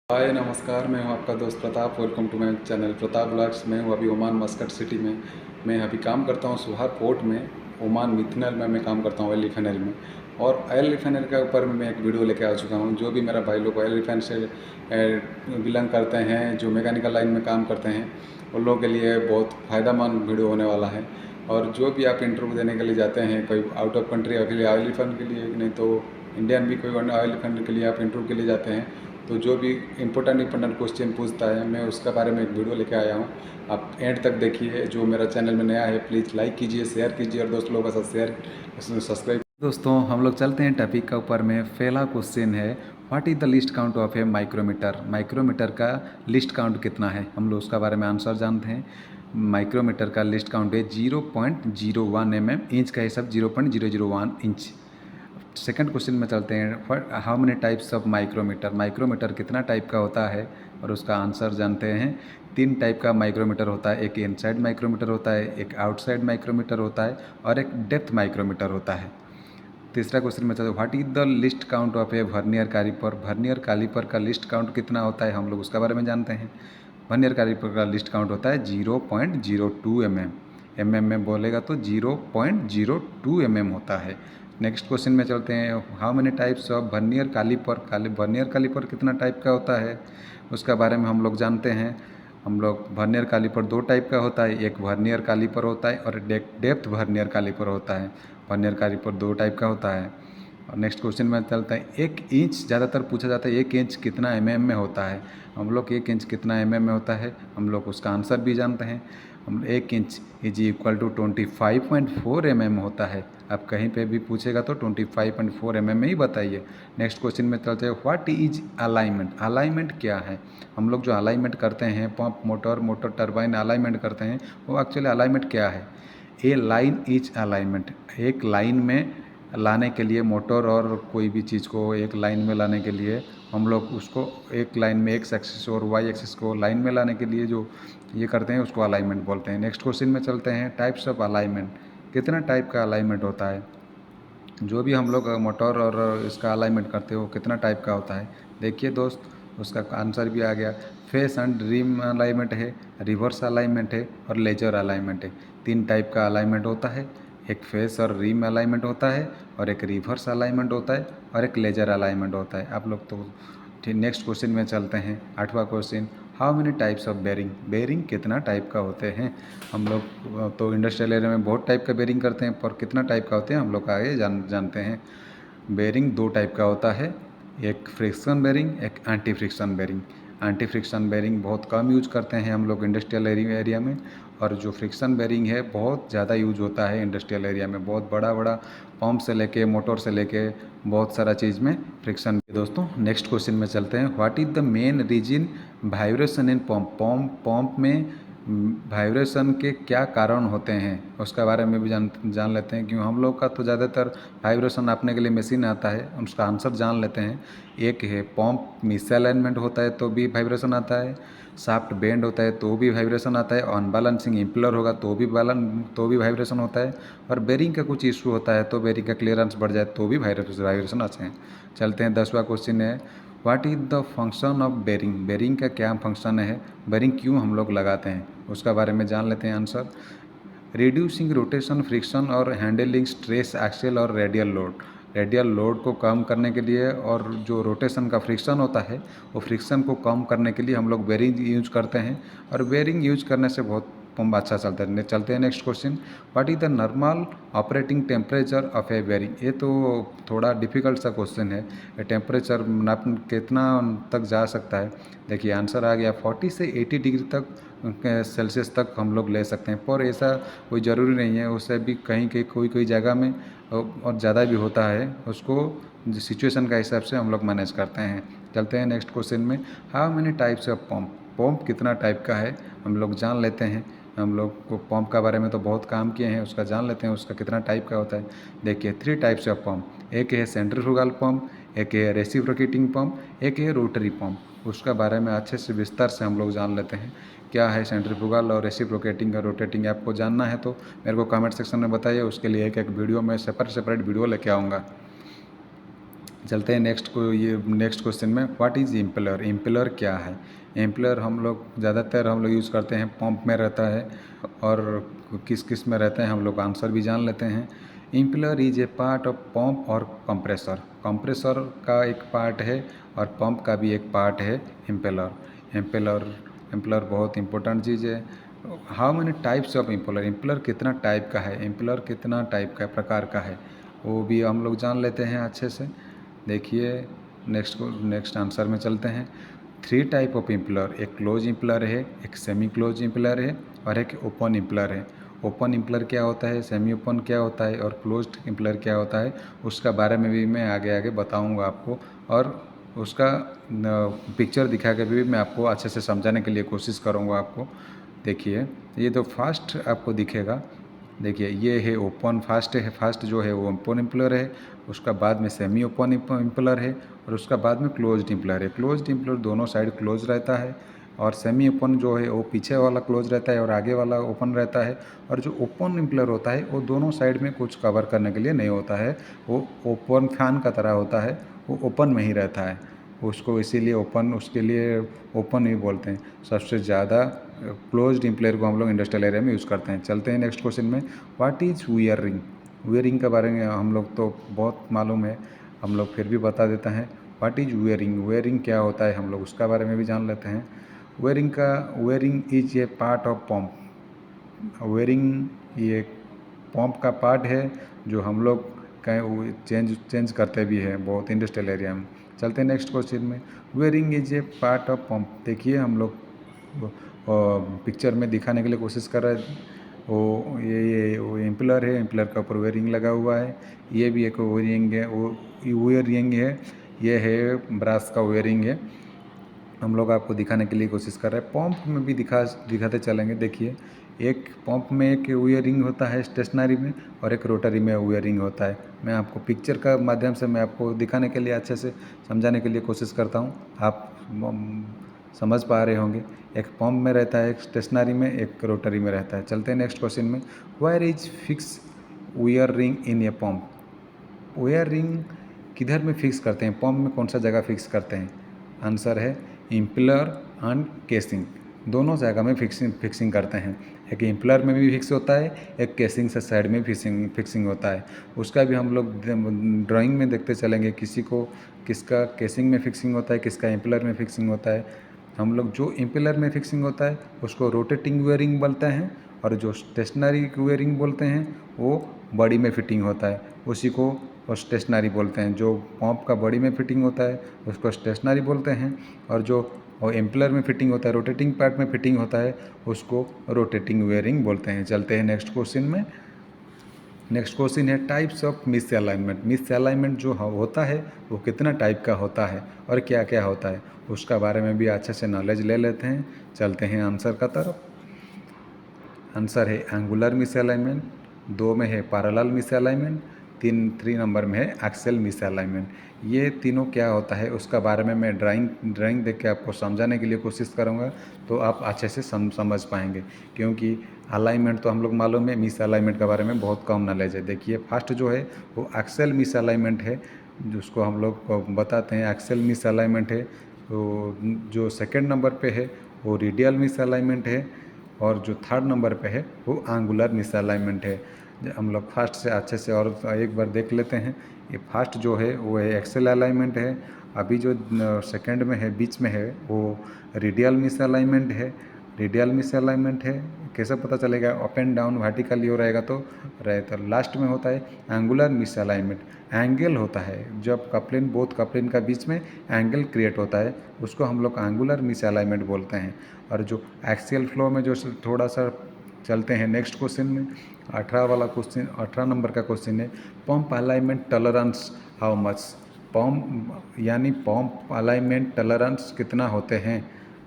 हाय नमस्कार, मैं हूं आपका दोस्त Pratap. Welcome to my channel Pratap blogs. मैं हूं अभी ओमान मस्कट सिटी में। मैं अभी काम करता हूं सुहार पोर्ट में, ओमान मिथनल में मैं काम करता हूं, ऑयल रिफाइनरी में। और ऑयल रिफाइनरी के ऊपर मैं एक वीडियो लेके आ चुका हूं। जो भी मेरा भाई लोग ऑयल रिफाइनरी से बिलोंग करते हैं, जो मैकेनिकल लाइन में काम करते हैं, उन लोगों के लिए बहुत फ़ायदेमंद वीडियो होने वाला है। और जो भी आप इंटरव्यू देने के लिए जाते हैं, कोई आउट ऑफ कंट्री के लिए ऑयल रिफाइनरी के लिए, नहीं तो इंडियन भी कोई ऑयल रिफाइनरी के लिए आप इंटरव्यू के लिए जाते हैं, तो जो भी इम्पोर्टेंट क्वेश्चन पूछता है, मैं उसका बारे में एक वीडियो लेके आया हूँ। आप एंड तक देखिए। जो मेरा चैनल में नया है, प्लीज़ लाइक कीजिए, शेयर कीजिए और दोस्त लोगों के साथ शेयर सब्सक्राइब। दोस्तों, हम लोग चलते हैं टॉपिक का ऊपर में। पहला क्वेश्चन है, what is the least count of a micrometer. Micrometer का लिस्ट काउंट कितना है, हम लोग उसका बारे में आंसर जानते हैं। माइक्रोमीटर का लिस्ट काउंट है 0.01 mm। इंच का हिसाब 0.001 इंच। सेकंड क्वेश्चन में चलते हैं, how many types of micrometer. Micrometer कितना टाइप का होता है और उसका आंसर जानते हैं। 3 टाइप का माइक्रोमीटर होता है। एक इनसाइड माइक्रोमीटर होता है, एक आउटसाइड माइक्रोमीटर होता है और एक डेप्थ माइक्रोमीटर होता है। तीसरा क्वेश्चन में चलते हैं, what is the least count of a vernier caliper. Vernier caliper का लिस्ट काउंट कितना होता है, हम लोग उसका बारे में जानते हैं। वर्नियर कैलिपर का लिस्ट काउंट होता है 0.02 mm। में बोलेगा तो 0.02 mm होता है। नेक्स्ट क्वेश्चन में चलते हैं, how many types of vernier caliper. Vernier caliper कितना टाइप का होता है, उसका बारे में हम लोग जानते हैं। हम लोग वर्नियर कैलिपर 2 टाइप का होता है, एक वर्नियर कैलिपर होता है और डेप्थ वर्नियर कैलिपर होता है। वर्नियर कैलिपर 2 टाइप का होता है। और नेक्स्ट क्वेश्चन में चलता है, 1 इंच ज़्यादातर पूछा जाता है, 1 इंच कितना mm में होता है। हम लोग 1 इंच कितना mm में होता है, हम लोग उसका आंसर भी जानते हैं। हम 1 inch is equal to 25.4 mm होता है। आप कहीं पे भी पूछेगा तो 25.4 mm में ही बताइए। नेक्स्ट क्वेश्चन में चलते हैं, व्हाट इज अलाइनमेंट। अलाइनमेंट क्या है। हम लोग जो अलाइनमेंट करते हैं, पंप, मोटर टरबाइन अलाइनमेंट करते हैं, वो एक्चुअली अलाइनमेंट क्या है। ए लाइन इज अलाइनमेंट। एक लाइन में लाने के लिए, मोटर और कोई भी चीज़ को एक लाइन में लाने के लिए, हम लोग उसको एक लाइन में एक्स एक्सिस और वाई एक्सिस को लाइन में लाने के लिए जो ये करते हैं, उसको अलाइनमेंट बोलते हैं। नेक्स्ट क्वेश्चन में चलते हैं, टाइप्स ऑफ अलाइनमेंट। कितना टाइप का अलाइनमेंट होता है। जो भी हम लोग मोटर और इसका अलाइनमेंट करते हो, कितना टाइप का होता है। देखिए दोस्त, उसका आंसर भी आ गया। फेस एंड रिम अलाइनमेंट है, रिवर्स अलाइनमेंट है और लेजर अलाइनमेंट है। 3 टाइप का अलाइनमेंट होता है। एक फेस और रिम अलाइनमेंट होता है और एक रिवर्स अलाइनमेंट होता है और एक लेजर अलाइनमेंट होता है। आप लोग तो ठीक। नेक्स्ट क्वेश्चन में चलते हैं, 8वां question, how many types of bearing. Bearing कितना टाइप का होते हैं। हम लोग तो इंडस्ट्रियल एरिया में बहुत टाइप का बेरिंग करते हैं, पर कितना टाइप का होते हैं हम लोग आगे जानते हैं। बेरिंग 2 टाइप का होता है, एक फ्रिक्शन बेरिंग, एक anti friction bearing. Anti friction bearing बहुत कम यूज करते हैं हम लोग इंडस्ट्रियल एरिया में, और जो फ्रिक्शन बेरिंग है बहुत ज़्यादा यूज होता है इंडस्ट्रियल एरिया में। बहुत बड़ा बड़ा पंप से लेके, मोटर से लेके, बहुत सारा चीज़ में फ्रिक्शन। दोस्तों, नेक्स्ट क्वेश्चन में चलते हैं, what is the main reason vibration in pump. Pump में वाइब्रेशन के क्या कारण होते हैं, उसके बारे में भी जान लेते हैं। क्यों हम लोग का तो ज़्यादातर वाइब्रेशन नापने के लिए मशीन आता है, उसका आंसर जान लेते हैं। एक है, पंप मिसअलाइनमेंट होता है तो भी वाइब्रेशन आता है। शाफ्ट बेंड होता है तो भी वाइब्रेशन आता है। अनबैलेंसिंग इम्पलर होगा तो भी वाइब्रेशन होता है। और बेरिंग का कुछ इशू होता है तो बेरिंग का क्लियरेंस बढ़ जाए तो भी वाइब्रेशन आते हैं। चलते हैं, 10वां क्वेश्चन है, what is the function of bearing. Bearing का क्या फंक्शन है, बेरिंग क्यों हम लोग लगाते हैं, उसका बारे में जान लेते हैं आंसर। रिड्यूसिंग रोटेशन, फ्रिक्शन और हैंडलिंग स्ट्रेस एक्सेल और रेडियल लोड। रेडियल लोड को कम करने के लिए और जो रोटेशन का फ्रिक्शन होता है, वो फ्रिक्शन को कम करने के लिए हम लोग बेरिंग यूज करते हैं। और बेरिंग यूज करने से बहुत पंप अच्छा चलता है। चलते हैं next question, what is the normal operating temperature of a bearing. ये तो थोड़ा डिफिकल्ट सा क्वेश्चन है। टेम्परेचर नाप कितना तक जा सकता है। देखिए आंसर आ गया, 40 से 80 डिग्री तक सेल्सियस तक हम लोग ले सकते हैं, पर ऐसा कोई ज़रूरी नहीं है। उससे भी कहीं कहीं कोई जगह में और ज़्यादा भी होता है, उसको सिचुएशन का हिसाब से हम लोग मैनेज करते हैं। चलते हैं नेक्स्ट क्वेश्चन में, how many types of pump. Pump कितना टाइप का है हम लोग जान लेते हैं। हम लोग को पंप का बारे में तो बहुत काम किए हैं, उसका जान लेते हैं उसका कितना टाइप का होता है। देखिए 3 टाइप्स ऑफ पंप, एक है सेंट्रीफ्यूगल पंप, एक है रेसिप्रोकेटिंग पंप, एक है रोटरी पंप। उसका बारे में अच्छे से विस्तार से हम लोग जान लेते हैं। क्या है सेंट्रीफ्यूगल और रेसिप्रोकेटिंग और रोटेटिंग, आपको जानना है तो मेरे को कमेंट सेक्शन में बताइए। उसके लिए एक वीडियो में सेपरेट वीडियो लेके आऊँगा। चलते हैं नेक्स्ट क्वेश्चन में। What is impeller? इम्पेलर क्या है? इम्पेलर हम लोग ज़्यादातर यूज़ करते हैं, पंप में रहता है, और किस किस में रहते हैं हम लोग आंसर भी जान लेते हैं। Impeller is a part of pump और कंप्रेसर। कंप्रेसर का एक पार्ट है और पंप का भी एक पार्ट है इम्पेलर। इम्पेलर इम्पेलर बहुत इंपॉर्टेंट चीज़ है। How many types of impeller? Impeller कितना टाइप का है? इम्पेलर कितना टाइप का प्रकार का है वो भी हम लोग जान लेते हैं अच्छे से। देखिए नेक्स्ट आंसर में चलते हैं। 3 टाइप ऑफ इम्पेलर, एक क्लोज इम्पेलर है, एक सेमी क्लोज इम्पेलर है, और एक ओपन इम्पेलर है। ओपन इम्पेलर क्या होता है, सेमी ओपन क्या होता है, और क्लोज्ड इम्पेलर क्या होता है, उसका बारे में भी मैं आगे आगे बताऊंगा आपको, और उसका पिक्चर दिखा के भी मैं आपको अच्छे से समझाने के लिए कोशिश करूँगा आपको। देखिए ये तो फास्ट आपको दिखेगा। देखिए ये है ओपन, फास्ट जो है वो ओपन इम्पेलर है, उसका बाद में सेमी ओपन इम्पेलर है, और उसका बाद में क्लोज्ड इम्पेलर है। क्लोज्ड इम्पेलर दोनों साइड क्लोज रहता है, और सेमी ओपन जो है वो पीछे वाला क्लोज रहता है और आगे वाला ओपन रहता है। और जो ओपन इम्पेलर होता है वो दोनों साइड में कुछ कवर करने के लिए नहीं होता है, वो ओपन फैन का तरह होता है, वो ओपन में ही रहता है। उसको इसीलिए ओपन, उसके लिए ओपन ही बोलते हैं। सबसे ज़्यादा क्लोज्ड इम्पेलर को हम लोग इंडस्ट्रियल एरिया में यूज़ करते हैं। चलते हैं नेक्स्ट क्वेश्चन में। What is wear ring? Wear ring के बारे में हम लोग तो बहुत मालूम है, हम लोग फिर भी बता देते हैं। What is wear ring? Wear ring क्या होता है हम लोग उसका बारे में भी जान लेते हैं। Wearing is a part of pump. Wearing ये पंप का पार्ट है जो हम लोग कहीं चेंज करते भी हैं बहुत इंडस्ट्रियल एरिया में। चलते हैं नेक्स्ट क्वेश्चन में। Wearing is a part of pump. देखिए हम लोग पिक्चर में दिखाने के लिए कोशिश कर रहे हैं। वो ये वो इम्पेलर है, इम्पेलर का ऊपर वेयरिंग लगा हुआ है। ये भी एक वेयरिंग है, वो वेयरिंग है, ये है ब्रास का वेयरिंग है। हम लोग आपको दिखाने के लिए कोशिश कर रहे हैं। पंप में भी दिखाते चलेंगे। देखिए एक पंप में एक वियरिंग होता है स्टेशनरी में, और एक रोटरी में वियरिंग होता है। मैं आपको पिक्चर का माध्यम से मैं आपको दिखाने के लिए अच्छे से समझाने के लिए कोशिश करता हूँ, आप समझ पा रहे होंगे। एक पंप में रहता है, एक स्टेशनरी में, एक रोटरी में रहता है। चलते हैं नेक्स्ट क्वेश्चन में। Where is fix wear ring in a pump? Wear ring किधर में फिक्स करते हैं, पंप में कौन सा जगह फिक्स करते हैं? आंसर है इम्पेलर एंड केसिंग, दोनों जगह में फिक्सिंग करते हैं। एक इम्पेलर में भी फिक्स होता है, एक केसिंग से साइड में फिक्सिंग होता है। उसका भी हम लोग ड्राइंग में देखते चलेंगे, किसका केसिंग में फिक्सिंग होता है, किसका इम्पेलर में फिक्सिंग होता है। हम लोग जो इम्पेलर में फिक्सिंग होता है उसको रोटेटिंग वेयरिंग बोलते हैं, और जो स्टेशनरी वेयरिंग बोलते हैं वो बॉडी में फिटिंग होता है, उसी को स्टेशनरी बोलते हैं। जो पंप का बॉडी में फिटिंग होता है उसको स्टेशनरी बोलते हैं, और जो इम्पेलर में फिटिंग होता है, रोटेटिंग पार्ट में फिटिंग होता है, उसको रोटेटिंग वेयरिंग बोलते हैं। चलते हैं नेक्स्ट क्वेश्चन में। नेक्स्ट क्वेश्चन है types of miss alignment. Miss alignment जो होता है वो कितना टाइप का होता है और क्या क्या होता है, उसका बारे में भी अच्छे से नॉलेज ले लेते हैं। चलते हैं आंसर का तरफ। आंसर है एंगुलर मिस अलाइनमेंट, 2 में है पैरेलल मिस अलाइनमेंट, 3 नंबर में है एक्सियल मिस अलाइनमेंट। ये तीनों क्या होता है उसका बारे में मैं ड्राइंग देख के आपको समझाने के लिए कोशिश करूँगा, तो आप अच्छे से समझ पाएंगे। क्योंकि अलाइनमेंट तो हम लोग मालूम है, मिस अलाइनमेंट के बारे में बहुत कम नॉलेज है। देखिए फर्स्ट जो है वो एक्सियल मिस अलाइनमेंट है, जिसको हम लोग बताते हैं एक्सियल मिस अलाइनमेंट है। तो जो सेकेंड नंबर पे है वो रेडियल मिस अलाइनमेंट है, और जो थर्ड नंबर पे है वो एंगुलर मिसअलाइनमेंट है। हम लोग फर्स्ट से अच्छे से और एक बार देख लेते हैं। ये फर्स्ट जो है वो है एक्सेल अलाइनमेंट है, अभी जो सेकंड में है बीच में है वो रेडियल मिसअलाइनमेंट है। रेडियल मिसअलाइनमेंट है, कैसे पता चलेगा? अप एंड डाउन वर्टिकली हो रहेगा तो रहता। लास्ट में होता है एंगुलर मिसअलाइनमेंट, एंगल होता है जब बोथ कपलिन का बीच में एंगल क्रिएट होता है, उसको हम लोग एंगुलर मिसअलाइनमेंट बोलते हैं। और जो एक्सियल फ्लो में जो थोड़ा सा चलते हैं नेक्स्ट क्वेश्चन में। 18 नंबर का क्वेश्चन है pump alignment tolerance how much? Pump यानी पंप अलाइनमेंट टॉलरेंस कितना होते हैं?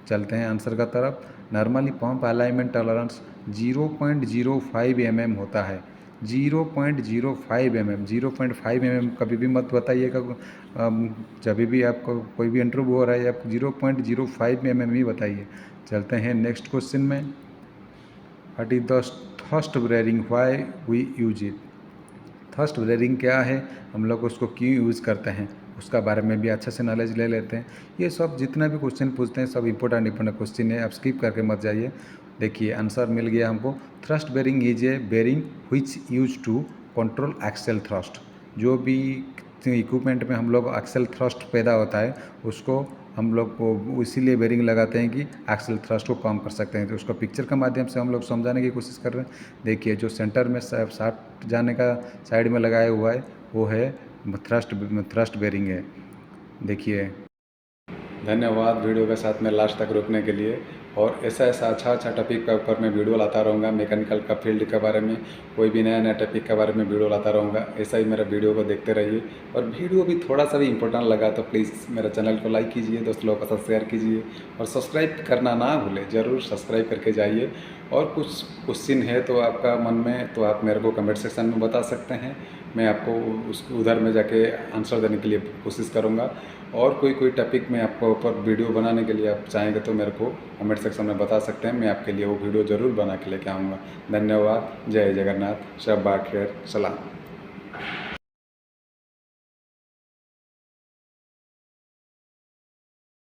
चलते हैं आंसर का तरफ। Normally pump alignment tolerance 0.05 mm होता है। 0.05 mm, 0.5 mm कभी भी मत बताइएगा। जब भी आपको कोई भी इंटरव्यू हो रहा है आप 0.05 mm ही बताइए। चलते हैं नेक्स्ट क्वेश्चन में। What is the thrust bearing, why we use it? Thrust bearing क्या है, हम लोग उसको क्यों यूज़ करते हैं? उसका बारे में भी अच्छे से नॉलेज ले लेते हैं। ये सब जितना भी क्वेश्चन पूछते हैं सब इंपॉर्टेंट क्वेश्चन है, आप स्किप करके मत जाइए। देखिए आंसर मिल गया हमको। Thrust bearing is a bearing which use to control axial thrust. जो भी इक्विपमेंट में हम लोग एक्सेल थ्रस्ट पैदा होता है उसको हम लोग को इसीलिए बेरिंग लगाते हैं कि एक्सेल थ्रस्ट को कम कर सकते हैं। तो उसको पिक्चर के माध्यम से हम लोग समझाने की कोशिश कर रहे हैं। देखिए जो सेंटर में शाफ्ट जाने का साइड में लगाया हुआ है वो है थ्रस्ट बेरिंग है। देखिए धन्यवाद वीडियो के साथ में लास्ट तक रुकने के लिए। और ऐसा अच्छा टॉपिक के ऊपर मैं वीडियो लाता रहूँगा। मैकेनिकल का फील्ड के बारे में कोई भी नया टॉपिक के बारे में वीडियो लाता रहूँगा। ऐसा ही मेरा वीडियो को देखते रहिए। और वीडियो भी थोड़ा सा भी इंपॉर्टेंट लगा तो प्लीज़ मेरे चैनल को लाइक कीजिए, दोस्त लोगों के साथ शेयर कीजिए और सब्सक्राइब करना ना भूलें। ज़रूर सब्सक्राइब करके जाइए। और कुछ क्वेश्चन है तो आपका मन में तो आप मेरे को कमेंट सेक्शन में बता सकते हैं। मैं आपको उधर में जाके आंसर देने के लिए कोशिश करूँगा। और कोई टॉपिक में आपको ऊपर वीडियो बनाने के लिए आप चाहेंगे तो मेरे को कमेंट सेक्शन में बता सकते हैं। मैं आपके लिए वो वीडियो ज़रूर बना के लेके आऊँगा। धन्यवाद। जय जगन्नाथ। शब्बा खैर। सलाम।